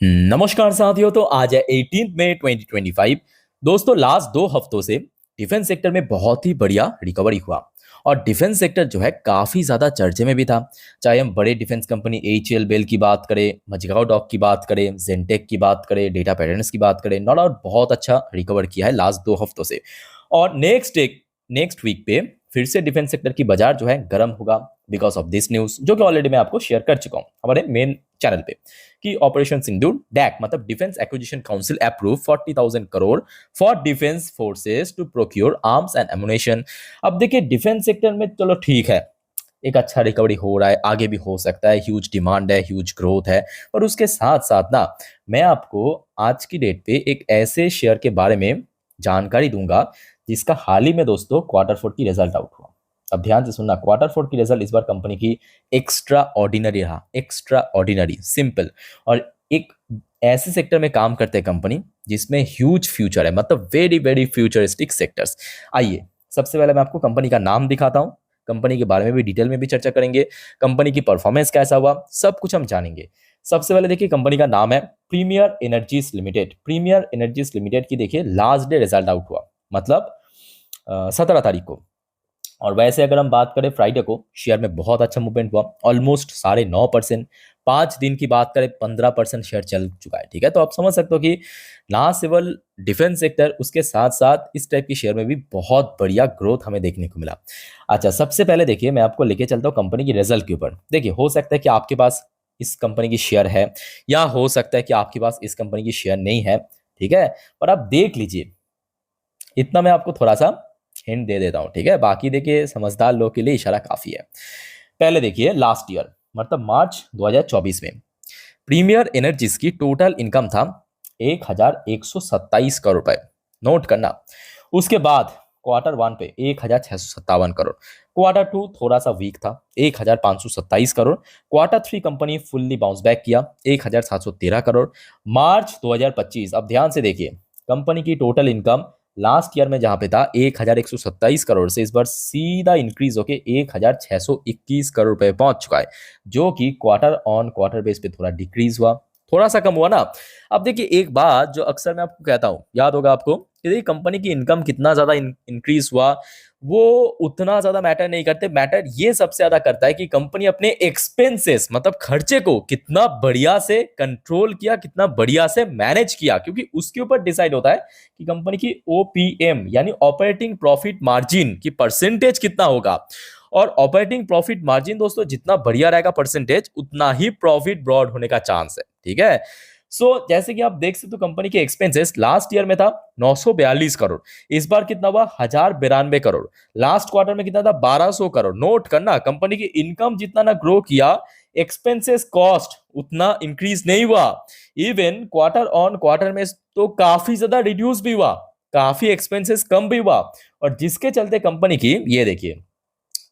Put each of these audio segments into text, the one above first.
नमस्कार साथियों। तो आज है 18 मई 2025। दोस्तों, लास्ट 2 हफ्तों से डिफेंस सेक्टर में बहुत ही बढ़िया रिकवरी हुआ और डिफेंस सेक्टर जो है काफी ज्यादा चर्चे में भी था। चाहे हम बड़े डिफेंस कंपनी एचएएल बेल की बात करें, मझगांव डॉक की बात करें, जेनटेक की बात करें, डेटा पैटर्न्स की बात करें, नो डाउट बहुत अच्छा रिकवर किया है लास्ट 2 हफ्तों से। और नेक्स्ट वीक पे फिर से डिफेंस सेक्टर की बाजार जो है गर्म होगा बिकॉज ऑफ दिस न्यूज, जो कि ऑलरेडी मैं आपको शेयर कर चुका हूं हमारे मेन चैनल पे कि ऑपरेशन सिंदूर डैक मतलब defence acquisition council approve 40,000 crore for defence forces to procure arms and ammunition. अब देखिए, डिफेंस सेक्टर में चलो ठीक है, एक अच्छा रिकवरी हो रहा है, आगे भी हो सकता है, ह्यूज डिमांड है, ह्यूज ग्रोथ है। पर उसके साथ साथ ना, मैं आपको आज की डेट पे एक ऐसे शेयर के बारे में जानकारी दूंगा जिसका हाल ही में दोस्तों Q4 की रिजल्ट आउट हुआ। अब ध्यान से सुनना, Q4 की रिजल्ट इस बार कंपनी की एक्स्ट्रा ऑर्डिनरी रहा, एक्स्ट्रा ऑर्डिनरी सिंपल। और एक ऐसे सेक्टर में काम करते हैं कंपनी जिसमें ह्यूज फ्यूचर है, मतलब वेरी वेरी फ्यूचरिस्टिक सेक्टर्स। आइए सबसे पहले मैं आपको कंपनी का नाम दिखाता हूँ, कंपनी के बारे में भी डिटेल में भी चर्चा करेंगे, कंपनी की परफॉर्मेंस कैसा हुआ सब कुछ हम जानेंगे। सबसे पहले देखिए, कंपनी का नाम है Premier Energies Limited. Premier Energies Limited की देखिए लास्ट डे रिजल्ट आउट हुआ, मतलब 17 तारीख को। और वैसे अगर हम बात करें फ्राइडे को, शेयर में बहुत अच्छा मूवमेंट हुआ, ऑलमोस्ट 9.5%। 5 दिन की बात करें 15% शेयर चल चुका है। ठीक है, तो आप समझ सकते हो कि ना केवल डिफेंस सेक्टर, उसके साथ साथ इस टाइप की शेयर में भी बहुत बढ़िया ग्रोथ हमें देखने को मिला। अच्छा, सबसे पहले देखिए मैं आपको लेके चलता हूँ कंपनी की रिजल्ट के ऊपर। देखिए, हो सकता है कि आपके पास इस कंपनी की शेयर है, या हो सकता है कि आपके पास इस कंपनी की शेयर नहीं है। ठीक है, पर आप देख लीजिए, इतना मैं आपको थोड़ा सा हिंट दे देता हूँ। ठीक है, बाकी देखिए समझदार लोग के लिए इशारा काफी है। पहले देखिए लास्ट ईयर, मतलब मार्च 2024 में प्रीमियर एनर्जीज की टोटल इनकम था 1,127 करोड़ रुपए, नोट करना। उसके बाद Q1 पे 1,657 करोड़, Q2 थोड़ा सा वीक था 1,527 crore, Q3 company fully bounce back किया 1,713 करोड़। मार्च 2025, अब ध्यान से देखिए, कंपनी की टोटल इनकम लास्ट ईयर में जहां पे था 1,127 करोड़ से इस बार सीधा इंक्रीज होके 1,621 करोड़ रुपए पहुंच चुका है, जो कि Q-on-Q बेस पे थोड़ा डिक्रीज हुआ, थोड़ा सा कम हुआ ना। अब देखिए, एक बात जो अक्सर मैं आपको कहता हूं, याद होगा आपको कि देखिए कंपनी की इनकम कितना ज्यादा इंक्रीज हुआ वो उतना ज्यादा मैटर नहीं करते। मैटर ये सबसे ज्यादा करता है कि कंपनी अपने एक्सपेंसेस मतलब खर्चे को कितना बढ़िया से कंट्रोल किया, कितना बढ़िया से मैनेज किया, क्योंकि उसके ऊपर डिसाइड होता है कि कंपनी की ओपीएम यानी ऑपरेटिंग प्रॉफिट मार्जिन की परसेंटेज कितना होगा। और ऑपरेटिंग प्रॉफिट मार्जिन दोस्तों जितना बढ़िया रहेगा परसेंटेज, उतना ही प्रॉफिट ब्रॉड होने का चांस है। ठीक है, जैसे कि आप देख सकते हो कंपनी के एक्सपेंसेस लास्ट ईयर में था 942 करोड़, इस बार कितना हुआ 1,092 करोड़। लास्ट क्वार्टर में कितना था 1,200 करोड़। नोट करना, कंपनी की इनकम जितना ना ग्रो किया, एक्सपेंसेस कॉस्ट उतना इंक्रीज नहीं हुआ। इवन Q-on-Q में तो काफी ज्यादा रिड्यूस भी हुआ, काफी एक्सपेंसेस कम भी हुआ। और जिसके चलते कंपनी की ये देखिए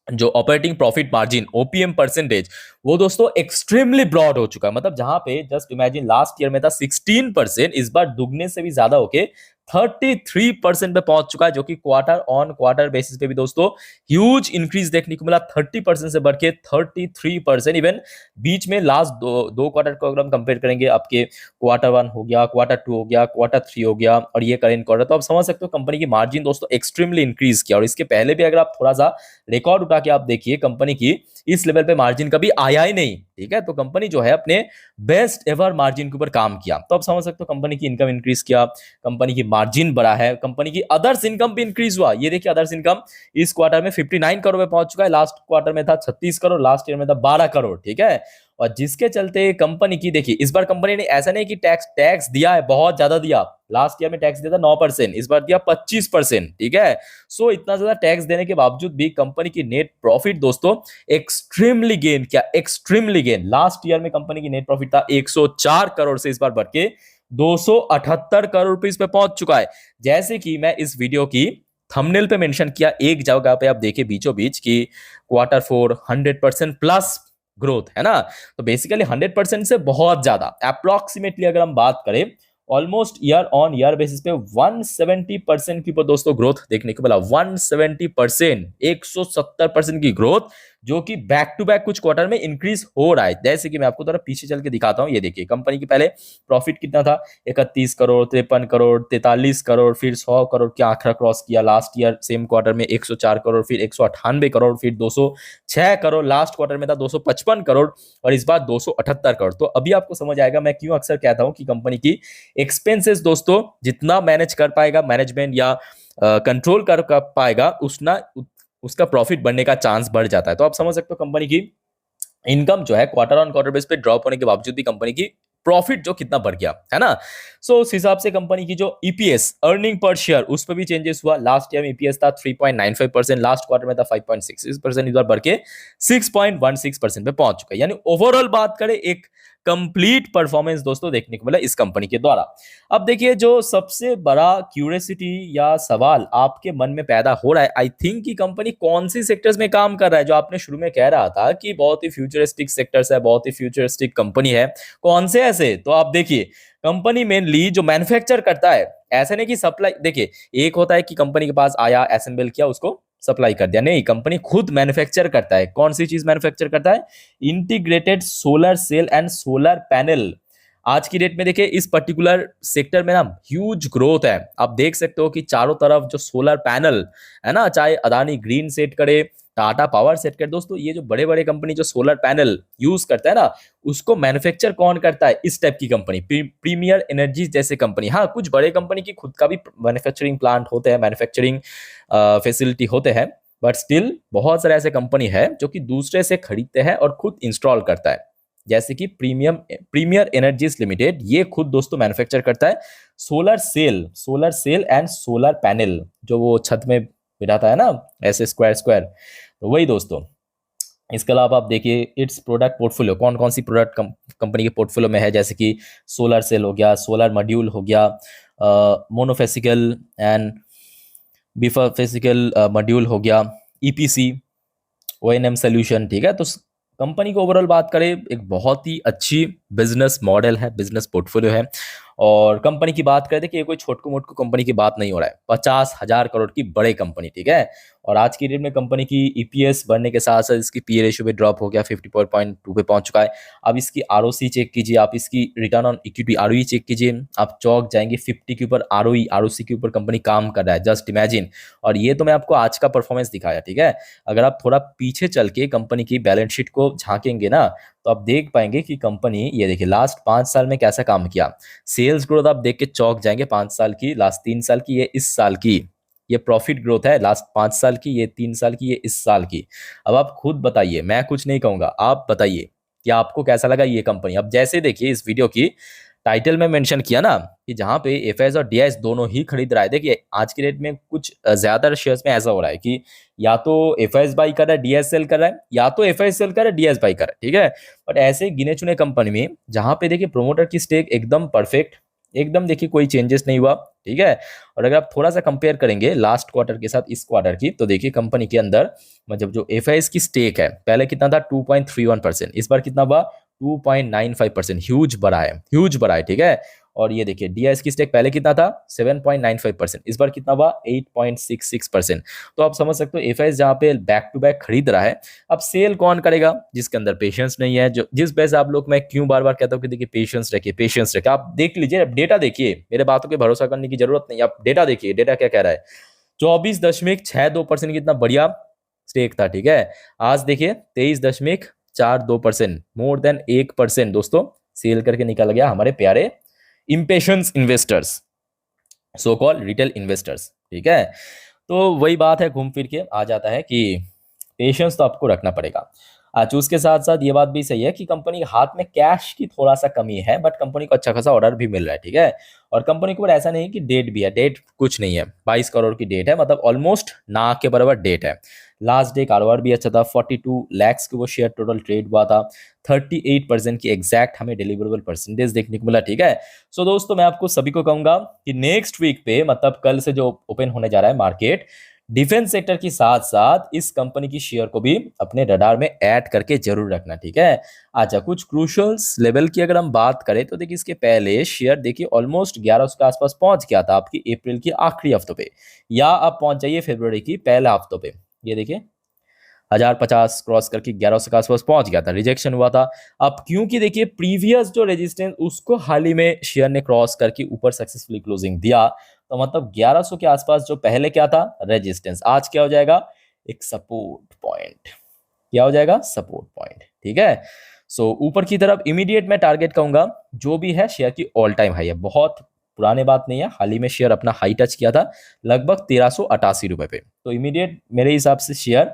जो operating profit margin OPM percentage, वो दोस्तों एक्सट्रीमली ब्रॉड हो चुका है। मतलब जहां पे जस्ट इमेजिन लास्ट ईयर में था 16%, इस बार दुगने से भी ज्यादा होके 33% पे पहुंच चुका है, जो कि Q-on-Q बेसिस पे भी दोस्तों ह्यूज इंक्रीज देखने को मिला। 30% से बढ़ के 33%। इवन बीच में लास्ट दो क्वार्टर को अगर हम कंपेयर करेंगे, आपके Q1 हो गया, Q2 हो गया, Q3 हो गया, और ये करेंट क्वार्टर, तो आप समझ सकते हो कंपनी की मार्जिन दोस्तों एक्सट्रीमली इंक्रीज किया। और इसके पहले भी अगर आप थोड़ा सा रिकॉर्ड उठा के आप देखिए, कंपनी की इस लेवल पे मार्जिन कभी आया ही नहीं। ठीक है, तो कंपनी जो है अपने बेस्ट एवर मार्जिन के ऊपर काम किया। तो आप समझ सकते हो कंपनी की इनकम इंक्रीज किया, कंपनी की मार्जिन बढ़ा है, कंपनी की अदर्स इनकम भी इंक्रीज हुआ। ये देखिए अदर्स इनकम इस क्वार्टर में 59 करोड़ पे पहुंच चुका है, लास्ट क्वार्टर में था 36 करोड़, लास्ट ईयर में था 12 करोड़। ठीक है, और जिसके चलते कंपनी की देखिए, इस बार कंपनी ने ऐसा नहीं कि टैक्स टैक्स दिया है, बहुत ज्यादा दिया। लास्ट ईयर में टैक्स दिया था 9%, इस बार दिया 25%। ठीक है, इतना ज्यादा टैक्स देने के बावजूद भी कंपनी की नेट प्रॉफिट दोस्तों एक्सट्रीमली गेन किया, एक्सट्रीमली गेन। लास्ट ईयर में कंपनी की नेट प्रॉफिट था 104 करोड़ से इस बार बढ़ के 278 करोड़ रुपीस पे पहुंच चुका है। जैसे कि मैं इस वीडियो की थंबनेल पे मेंशन किया, एक जगह पे आप देखिए बीचों बीच की Q4 100% प्लस ग्रोथ है ना। तो बेसिकली 100% से बहुत ज्यादा, अप्रोक्सीमेटली अगर हम बात करें, almost year on year basis पे 170% की ऊपर दोस्तों ग्रोथ देखने को मिला। 170%, 170% की ग्रोथ, जो कि बैक टू बैक कुछ क्वार्टर में इंक्रीज हो रहा है। जैसे कि मैं आपको थोड़ा पीछे चल के दिखाता हूँ। ये देखिए कंपनी की पहले प्रॉफिट कितना था, 31 करोड़, 53 करोड़, 43 करोड़, फिर 100 करोड़ के आंकड़ा क्रॉस किया लास्ट ईयर सेम क्वार्टर में, 104 करोड़, फिर 198 करोड़, फिर 206 करोड़, लास्ट क्वार्टर में था 255 करोड़, और इस बार 278 करोड़। तो अभी आपको समझ आएगा मैं क्यों अक्सर कहता हूं कि कंपनी की एक्सपेंसेस दोस्तों जितना मैनेज कर पाएगा मैनेजमेंट या कंट्रोल कर पाएगा उतना उसका प्रॉफिट बढ़ने का चांस बढ़ जाता है। तो आप समझ सकते हो कंपनी की इनकम जो है क्वार्टर ऑन क्वार्टर बेस पे ड्रॉप होने के बावजूद भी कंपनी की प्रॉफिट जो कितना बढ़ गया है ना। सो उस हिसाब से कंपनी की जो ईपीएस अर्निंग पर शेयर उस पर भी चेंजेस हुआ। लास्ट ईयर में ईपीएस था 3.95%, लास्ट क्वार्टर में था 5.66%, इस बार बढ़ के 6.16% पे पहुंच चुका है। यानी ओवरऑल बात करें एक कंप्लीट परफॉर्मेंस दोस्तों देखने को मिला इस कंपनी के द्वारा। अब देखिए जो सबसे बड़ा क्यूरियोसिटी या सवाल आपके मन में पैदा हो रहा है, आई थिंक कि कंपनी कौन सी सेक्टर्स में काम कर रहा है। जो आपने शुरू में कह रहा था कि बहुत ही फ्यूचरिस्टिक सेक्टर्स है, बहुत ही फ्यूचरिस्टिक कंपनी है, कौन से ऐसे? तो आप देखिए कंपनी मेनली जो मैन्युफैक्चर करता है, ऐसे नहीं कि सप्लाई। देखिए एक होता है कि कंपनी के पास आया, असेंबल किया, उसको सप्लाई कर दिया, नहीं, कंपनी खुद मैन्युफैक्चर करता है। कौन सी चीज मैन्युफैक्चर करता है? Integrated solar cell and solar panel. आज की डेट में देखिए इस पर्टिकुलर सेक्टर में ना ह्यूज ग्रोथ है। आप देख सकते हो कि चारों तरफ जो सोलर पैनल है ना, चाहे अदानी ग्रीन सेट करे, टाटा पावर सेट करे, दोस्तों ये जो बड़े बड़े कंपनी जो सोलर पैनल यूज करता है ना, उसको मैन्युफैक्चर कौन करता है? इस टाइप की कंपनी, प्रीमियर एनर्जीज जैसे कंपनी। हाँ, कुछ बड़े कंपनी की खुद का भी मैन्युफैक्चरिंग प्लांट होते हैं, मैन्युफैक्चरिंग फैसिलिटी होते हैं, बट स्टिल बहुत सारे ऐसे कंपनी है जो कि दूसरे से खरीदते हैं और खुद इंस्टॉल करता है। जैसे कि प्रीमियर एनर्जीज लिमिटेड, ये खुद दोस्तों मैन्युफैक्चर करता है solar cell and solar panel, जो वो छत में बिठाता है ना ऐसे स्क्वायर स्क्वायर, तो वही दोस्तों। इसके अलावा आप देखिए इट्स प्रोडक्ट पोर्टफोलियो, कौन कौन सी प्रोडक्ट कंपनी के पोर्टफोलियो में है, जैसे कि सोलर सेल हो गया, सोलर मॉड्यूल हो गया, मोनोफेसिकल एंड बिफाफेसिकल मॉड्यूल हो गया, ईपीसी, ओएनएम सोल्यूशन। ठीक है, तो कंपनी को ओवरऑल बात करें एक बहुत ही अच्छी बिजनेस मॉडल है, बिजनेस पोर्टफोलियो है। और कंपनी की बात करें कि ये कोई छोटको मोटको कंपनी की बात नहीं हो रहा है, 50,000 करोड़ की बड़े कंपनी। ठीक है, और आज की डेट में कंपनी की ईपीएस बढ़ने के साथ साथ इसकी पीए रेशियो भी ड्रॉप हो गया, 54.2 पे पहुंच चुका है। अब इसकी आरओसी चेक कीजिए, आप इसकी return on equity ROE check कीजिए, आप चौंक जाएंगे। 50 के ऊपर आरओई, आरओसी के ऊपर कंपनी काम कर रहा है, जस्ट इमेजिन। और ये तो मैं आपको आज का परफॉर्मेंस दिखाया। ठीक है, अगर आप थोड़ा पीछे चल के कंपनी की बैलेंस शीट को झांकेंगे ना, तो आप देख पाएंगे कि कंपनी, ये देखिए लास्ट 5 साल में कैसा काम किया। सेल्स ग्रोथ आप देख के चौंक जाएंगे, 5 साल की, लास्ट 3 साल की, ये इस साल की। ये प्रॉफिट ग्रोथ है लास्ट 5 साल की, ये 3 साल की, ये इस साल की। अब आप खुद बताइए, मैं कुछ नहीं कहूंगा, आप बताइए कि आपको कैसा लगा ये कंपनी। अब जैसे देखिए इस वीडियो की टाइटल में मेंशन किया ना कि जहां पे एफआईएस और डीआईएस दोनों ही खरीद रहा है। देखिए आज की डेट में कुछ ज्यादा शेयर्स में ऐसा हो रहा है कि या तो एफआईएस बाई कर रहा है, डीआईएस सेल कर रहा है, या तो एफआईएस सेल कर रहा है, डीआईएस बाई कर रहा है। ठीक है, बट ऐसे गिने चुने कंपनी में जहां पे देखिए प्रोमोटर की स्टेक एकदम परफेक्ट, एकदम देखिए कोई चेंजेस नहीं हुआ। ठीक है, और अगर आप थोड़ा सा कंपेयर करेंगे लास्ट क्वार्टर के साथ इस क्वार्टर की, तो देखिए कंपनी के अंदर मतलब जो एफआईएस की स्टेक है पहले कितना था 2.31%, इस बार कितना हुआ 2.95%। ह्यूज बढ़ा है, ह्यूज बढ़ा है। ठीक है, और ये देखिए डीआईएस की स्टेक पहले कितना था 7.95%, इस बार कितना हुआ 8.66%। तो आप समझ सकते हो एफआईएस जहाँ पे बैक टू बैक खरीद रहा है, अब सेल कौन करेगा? जिसके अंदर पेशेंस नहीं है। जो जिस वजह से आप लोग, मैं क्यों बार बार कहता हूँ कि देखिए पेशेंस रखिए, पेशेंस रखिए। आप देख लीजिए, डेटा देखिए, मेरे बातों पे भरोसा करने की जरूरत नहीं, आप डेटा देखिए, डेटा क्या कह रहा है। 24.62% कितना बढ़िया स्टेक था। ठीक है, आज देखिए 23.42%, मोर देन 1% दोस्तों सेल करके निकल गया हमारे प्यारे इम्पेशंस इन्वेस्टर्स, सो कॉल रिटेल इन्वेस्टर्स। ठीक है, तो वही बात है, घूम फिर के आ जाता है कि पेशेंस तो आपको रखना पड़ेगा। अच्छा, उसके साथ साथ ये बात भी सही है कि कंपनी के हाथ में कैश की थोड़ा सा कमी है, बट कंपनी को अच्छा खासा ऑर्डर भी मिल रहा है। ठीक है, और कंपनी के ऊपर ऐसा नहीं कि डेट भी है, डेट कुछ नहीं है, 22 करोड़ की डेट है, मतलब ऑलमोस्ट ना के बराबर डेट है। लास्ट डे कारोबार भी अच्छा था, 42 लैक्स के वो शेयर टोटल ट्रेड हुआ था, 38% की एग्जैक्ट हमें डिलीवरेबल परसेंटेज देखने को मिला। ठीक है, सो दोस्तों मैं आपको सभी को कहूंगा कि नेक्स्ट वीक पे, मतलब कल से जो ओपन होने जा रहा है मार्केट, डिफेंस सेक्टर के साथ साथ इस कंपनी की शेयर को भी अपने रडार में ऐड करके जरूर रखना। ठीक है, अच्छा कुछ क्रूशल्स लेवल की अगर हम बात करें तो देखिए इसके पहले शेयर देखिए ऑलमोस्ट 1100 के आसपास पहुंच गया था आपकी अप्रैल की आखिरी हफ्तों पे, या अब पहुंच जाइए फरवरी की पहले हफ्तों पे। ये देखिए 1050 क्रॉस करके 1100 के आसपास पहुंच गया था, रिजेक्शन हुआ था। अब क्योंकि देखिए प्रीवियस जो रेजिस्टेंस उसको हाल ही में शेयर ने क्रॉस करके ऊपर सक्सेसफुली क्लोजिंग दिया, तो मतलब 1100 के आसपास जो पहले क्या था रेजिस्टेंस, आज क्या हो जाएगा एक सपोर्ट पॉइंट। क्या हो जाएगा सपोर्ट पॉइंट, ठीक है। सो ऊपर की तरफ इमीडिएट मैं टारगेट कहूंगा जो भी है शेयर की ऑल टाइम हाई है, बहुत पुराने बात नहीं है, हाल ही में शेयर अपना हाई टच किया था लगभग 1388 रुपए पे। तो इमीडिएट मेरे हिसाब से शेयर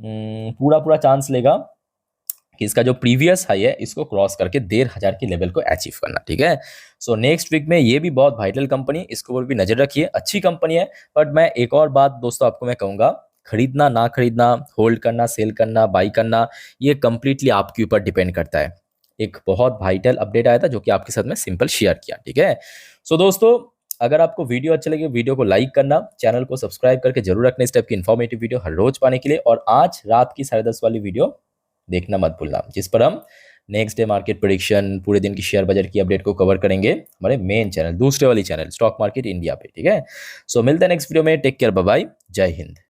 पूरा पूरा चांस लेगा कि इसका जो प्रीवियस हाई है इसको क्रॉस करके 1500 की लेवल को अचीव करना, ठीक है। सो नेक्स्ट वीक में ये भी बहुत वाइटल कंपनी, इसके ऊपर भी नजर रखिए, अच्छी कंपनी है। बट मैं एक और बात दोस्तों आपको मैं कहूंगा, खरीदना ना खरीदना, होल्ड करना, सेल करना, बाई करना, ये कंप्लीटली आपके ऊपर डिपेंड करता है। एक बहुत वाइटल अपडेट आया था जो कि आपके साथ में सिंपल शेयर किया, ठीक है। सो दोस्तों अगर आपको वीडियो अच्छा लगे वीडियो को लाइक करना, चैनल को सब्सक्राइब करके जरूर रखना इस टाइप की इन्फॉर्मेटिव वीडियो हर रोज पाने के लिए। और आज रात की 10:30 वाली वीडियो देखना मत भूलना, जिस पर हम नेक्स्ट डे मार्केट प्रेडिक्शन, पूरे दिन की शेयर बाजार की अपडेट को कवर करेंगे हमारे मेन चैनल, दूसरे वाली चैनल स्टॉक मार्केट इंडिया पे, ठीक है। सो मिलते हैं नेक्स्ट वीडियो में, टेक केयर, बाय बाय, जय हिंद।